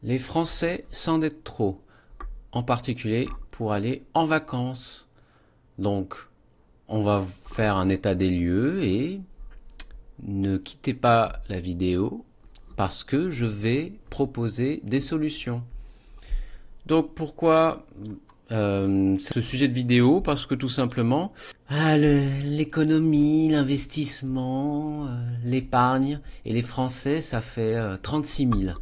Les Français s'endettent trop, en particulier pour aller en vacances. Donc, on va faire un état des lieux et ne quittez pas la vidéo parce que je vais proposer des solutions. Donc, pourquoi ce sujet de vidéo? Parce que tout simplement, l'économie, l'investissement, l'épargne et les Français, ça fait 36 000.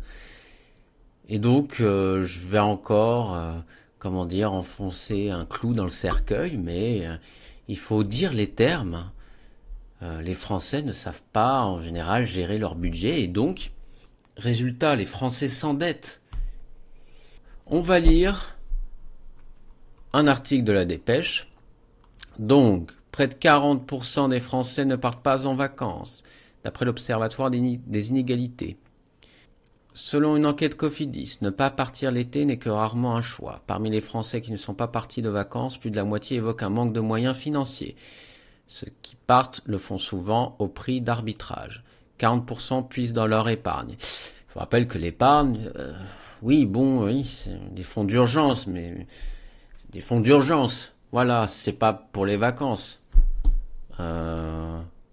Et donc, je vais encore, comment dire, enfoncer un clou dans le cercueil, mais il faut dire les termes. Les Français ne savent pas, en général, gérer leur budget, et donc, résultat, les Français s'endettent. On va lire un article de la Dépêche. Donc, près de 40% des Français ne partent pas en vacances, d'après l'Observatoire des inégalités. Selon une enquête Cofidis, ne pas partir l'été n'est que rarement un choix. Parmi les Français qui ne sont pas partis de vacances, plus de la moitié évoquent un manque de moyens financiers. Ceux qui partent le font souvent au prix d'arbitrage. 40% puissent dans leur épargne. Je vous rappelle que l'épargne, oui, bon, oui, c'est des fonds d'urgence, mais c'est des fonds d'urgence. Voilà, c'est pas pour les vacances.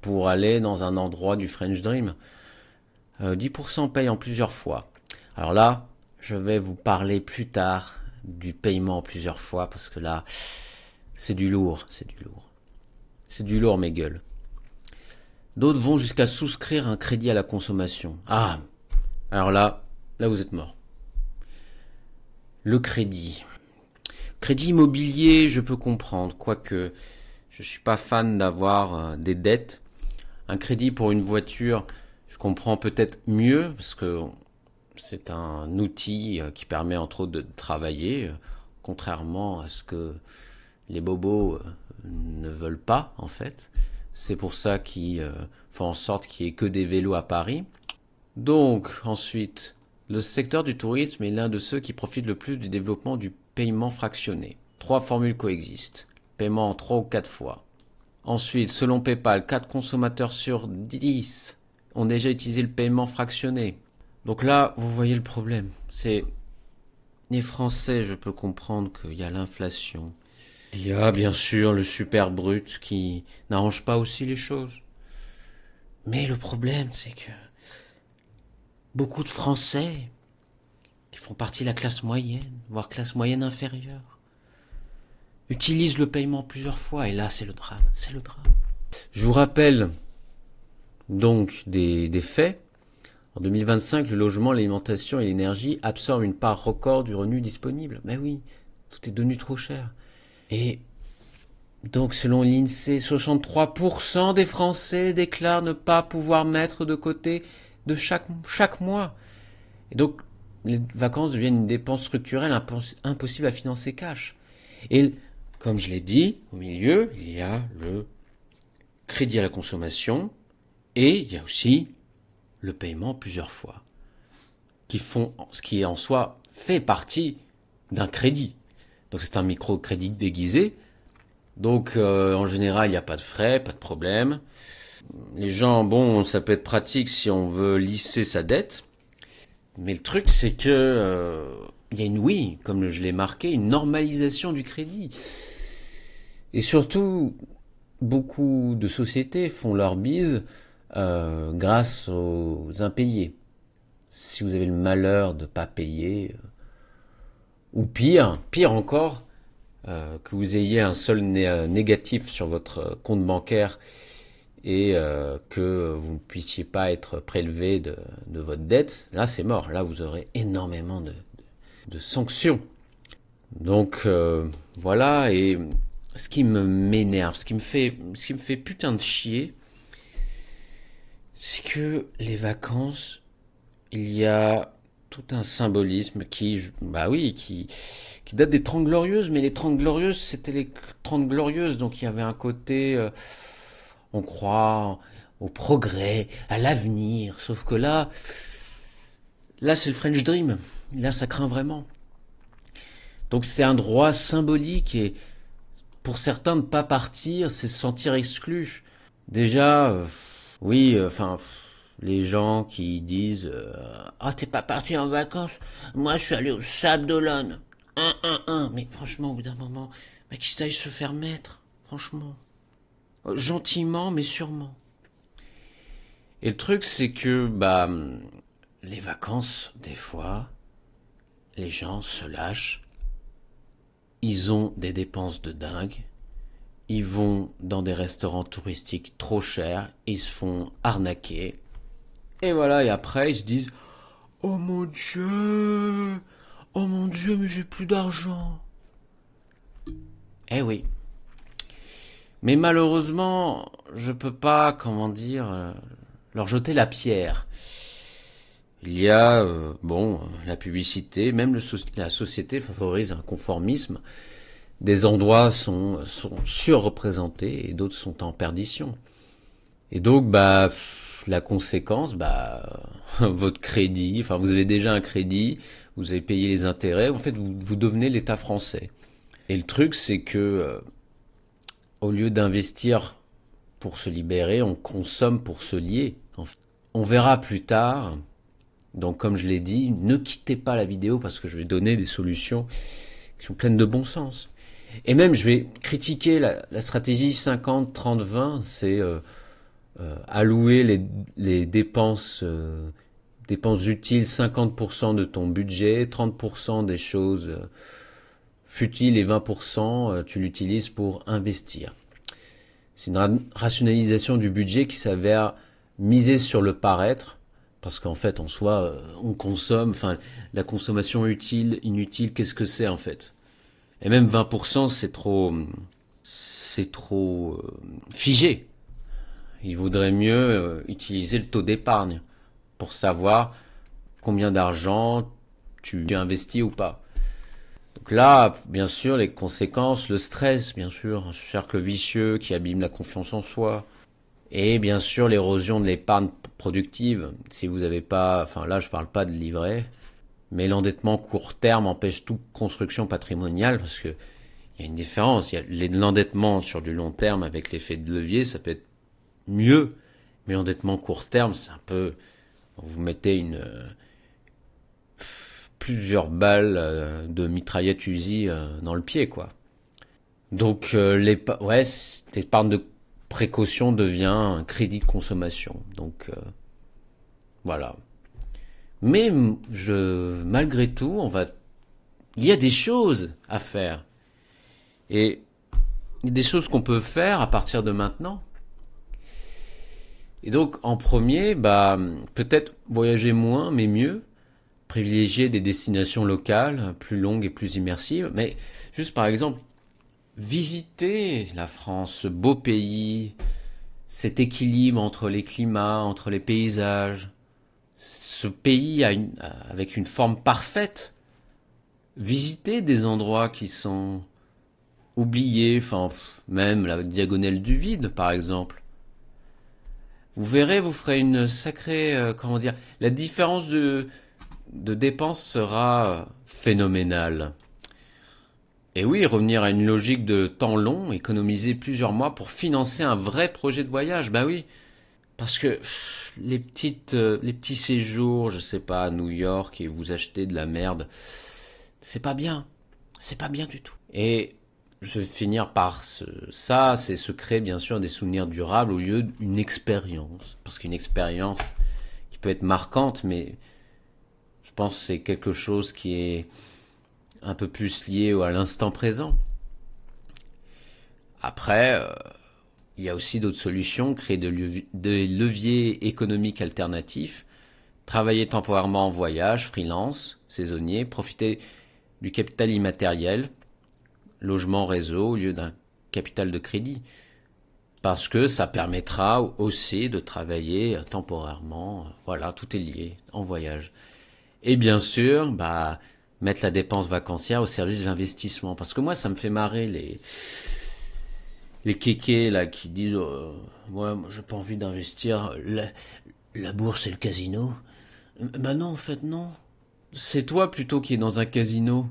Pour aller dans un endroit du French Dream. 10% payent en plusieurs fois. Alors là, je vais vous parler plus tard du paiement en plusieurs fois parce que là, c'est du lourd, c'est du lourd. C'est du lourd, mes gueules. D'autres vont jusqu'à souscrire un crédit à la consommation. Ah, alors là vous êtes mort. Le crédit. Crédit immobilier, je peux comprendre, quoique je suis pas fan d'avoir des dettes. Un crédit pour une voiture, je comprends peut-être mieux parce que c'est un outil qui permet entre autres de travailler, contrairement à ce que les bobos ne veulent pas en fait. C'est pour ça qu'ils font en sorte qu'il n'y ait que des vélos à Paris. Donc ensuite, le secteur du tourisme est l'un de ceux qui profitent le plus du développement du paiement fractionné. 3 formules coexistent. Paiement en 3 ou 4 fois. Ensuite, selon PayPal, 4 consommateurs sur 10 ont déjà utilisé le paiement fractionné. Donc là, vous voyez le problème. C'est les Français, je peux comprendre qu'il y a l'inflation. Il y a bien sûr le super brut qui n'arrange pas aussi les choses. Mais le problème, c'est que beaucoup de Français qui font partie de la classe moyenne, voire classe moyenne inférieure, utilisent le paiement plusieurs fois. Et là, c'est le drame. C'est le drame. Je vous rappelle donc des faits. En 2025, le logement, l'alimentation et l'énergie absorbent une part record du revenu disponible. Ben oui, tout est devenu trop cher. Et donc, selon l'INSEE, 63% des Français déclarent ne pas pouvoir mettre de côté de chaque mois. Et donc, les vacances deviennent une dépense structurelle impossible à financer cash. Et comme je l'ai dit, au milieu, il y a le crédit à la consommation et il y a aussi le paiement plusieurs fois, ce qui en soi fait partie d'un crédit. Donc c'est un microcrédit déguisé. Donc en général, il n'y a pas de frais, pas de problème. Les gens, bon, ça peut être pratique si on veut lisser sa dette. Mais le truc, c'est que il y a oui, comme je l'ai marqué, une normalisation du crédit. Et surtout, beaucoup de sociétés font leur bise grâce aux impayés. Si vous avez le malheur de ne pas payer, ou pire encore, que vous ayez un solde négatif sur votre compte bancaire et que vous ne puissiez pas être prélevé de votre dette, là c'est mort. Là vous aurez énormément de sanctions. Donc voilà, et ce qui m'énerve, ce qui me fait putain de chier, c'est que les vacances, il y a tout un symbolisme bah oui, qui date des 30 Glorieuses, mais les 30 Glorieuses, c'était les 30 Glorieuses, donc il y avait un côté, on croit au progrès, à l'avenir, sauf que là c'est le French Dream, là ça craint vraiment. Donc c'est un droit symbolique et pour certains ne pas partir, c'est se sentir exclu. Déjà, oui, enfin, les gens qui disent ah, t'es pas parti en vacances? Moi, je suis allé au Sable d'Olonne. Mais franchement, au bout d'un moment, mais qu'ils aillent se faire mettre. Franchement. Gentiment, mais sûrement. Et le truc, c'est que, bah, les vacances, des fois, les gens se lâchent. Ils ont des dépenses de dingue. Ils vont dans des restaurants touristiques trop chers. Ils se font arnaquer. Et voilà, et après, ils se disent oh mon Dieu! Oh mon Dieu, mais j'ai plus d'argent! Eh oui. Mais malheureusement, je peux pas, comment dire, leur jeter la pierre. Il y a, bon, la publicité, même la société favorise un conformisme. Des endroits sont surreprésentés et d'autres sont en perdition. Et donc, bah, la conséquence, bah, votre crédit, enfin, vous avez déjà un crédit, vous avez payé les intérêts, en fait, vous devenez l'État français. Et le truc, c'est que, au lieu d'investir pour se libérer, on consomme pour se lier. On verra plus tard. Donc, comme je l'ai dit, ne quittez pas la vidéo parce que je vais donner des solutions qui sont pleines de bon sens. Et même, je vais critiquer la stratégie 50-30-20, c'est allouer les dépenses utiles 50% de ton budget, 30% des choses futiles et 20% tu l'utilises pour investir. C'est une rationalisation du budget qui s'avère miser sur le paraître, parce qu'en fait, en soi, on consomme, enfin, la consommation utile, inutile, qu'est-ce que c'est en fait? Et même 20%, c'est trop figé. Il vaudrait mieux utiliser le taux d'épargne pour savoir combien d'argent tu investis ou pas. Donc là, bien sûr, les conséquences, le stress, bien sûr, un cercle vicieux qui abîme la confiance en soi. Et bien sûr, l'érosion de l'épargne productive. Si vous n'avez pas, enfin là, je parle pas de livret, mais l'endettement court terme empêche toute construction patrimoniale parce que il y a une différence. Il y a l'endettement sur du long terme avec l'effet de levier, ça peut être mieux, mais l'endettement court terme, c'est un peu, vous mettez plusieurs balles de mitraillette Uzi dans le pied, quoi. Donc l'épargne de précaution devient un crédit de consommation. Donc voilà. Mais malgré tout, il y a des choses à faire. Et des choses qu'on peut faire à partir de maintenant. Et donc, en premier, bah, peut-être voyager moins, mais mieux. Privilégier des destinations locales, plus longues et plus immersives. Mais juste par exemple, visiter la France, ce beau pays, cet équilibre entre les climats, entre les paysages. Ce pays avec une forme parfaite. Visiter des endroits qui sont oubliés, enfin, même la diagonale du vide, par exemple. Vous verrez, vous ferez une sacrée, comment dire, la différence de dépenses sera phénoménale. Et oui, revenir à une logique de temps long, économiser plusieurs mois pour financer un vrai projet de voyage, bah oui. Parce que les petits séjours, je sais pas, à New York et vous achetez de la merde, c'est pas bien. C'est pas bien du tout. Et je vais finir par ça, c'est se créer bien sûr des souvenirs durables au lieu d'une expérience. Parce qu'une expérience qui peut être marquante, mais je pense que c'est quelque chose qui est un peu plus lié à l'instant présent. Après, il y a aussi d'autres solutions, créer des leviers économiques alternatifs, travailler temporairement en voyage, freelance, saisonnier, profiter du capital immatériel, logement réseau au lieu d'un capital de crédit. Parce que ça permettra aussi de travailler temporairement. Voilà, tout est lié en voyage. Et bien sûr, bah, mettre la dépense vacancière au service de l'investissement. Parce que moi, ça me fait marrer les kékés là qui disent ouais, moi j'ai pas envie d'investir. La bourse et le casino. Bah non, en fait, non. C'est toi plutôt qui est dans un casino.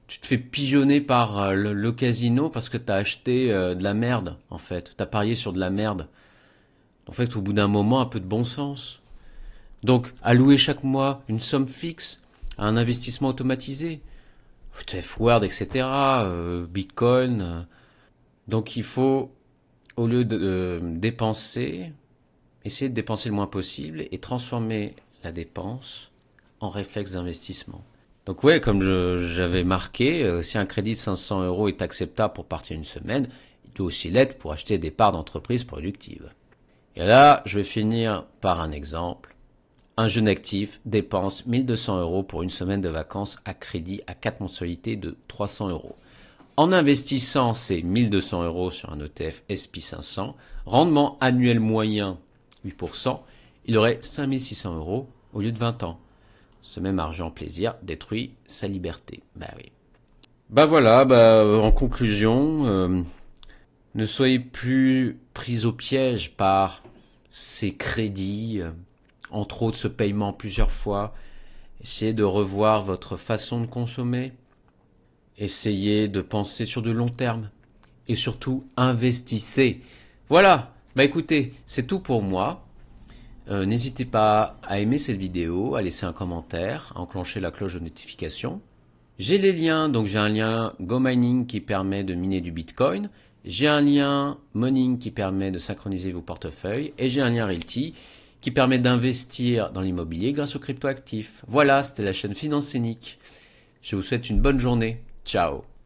Tu te fais pigeonner par le casino parce que t'as acheté de la merde, en fait. T'as parié sur de la merde. En fait, au bout d'un moment, un peu de bon sens. Donc, allouer chaque mois une somme fixe à un investissement automatisé, F-Word, etc., Bitcoin. Donc, il faut, au lieu de dépenser, essayer de dépenser le moins possible et transformer la dépense en réflexe d'investissement. Donc ouais, comme j'avais marqué, si un crédit de 500 euros est acceptable pour partir une semaine, il doit aussi l'être pour acheter des parts d'entreprise productives. Et là, je vais finir par un exemple. Un jeune actif dépense 1200 euros pour une semaine de vacances à crédit à 4 mensualités de 300 euros. En investissant ces 1200 euros sur un ETF SP500, rendement annuel moyen 8%, il aurait 5600 euros au lieu de 20 ans. Ce même argent plaisir détruit sa liberté. Bah oui. Bah voilà, en conclusion, ne soyez plus pris au piège par ces crédits, entre autres ce paiement plusieurs fois. Essayez de revoir votre façon de consommer. Essayez de penser sur de long terme. Et surtout, investissez. Voilà, bah écoutez, c'est tout pour moi. N'hésitez pas à aimer cette vidéo, à laisser un commentaire, à enclencher la cloche de notification. J'ai les liens, donc j'ai un lien GoMining qui permet de miner du Bitcoin, j'ai un lien Moning qui permet de synchroniser vos portefeuilles, et j'ai un lien Realty qui permet d'investir dans l'immobilier grâce aux cryptoactifs. Voilà, c'était la chaîne Finance Scénique. Je vous souhaite une bonne journée. Ciao.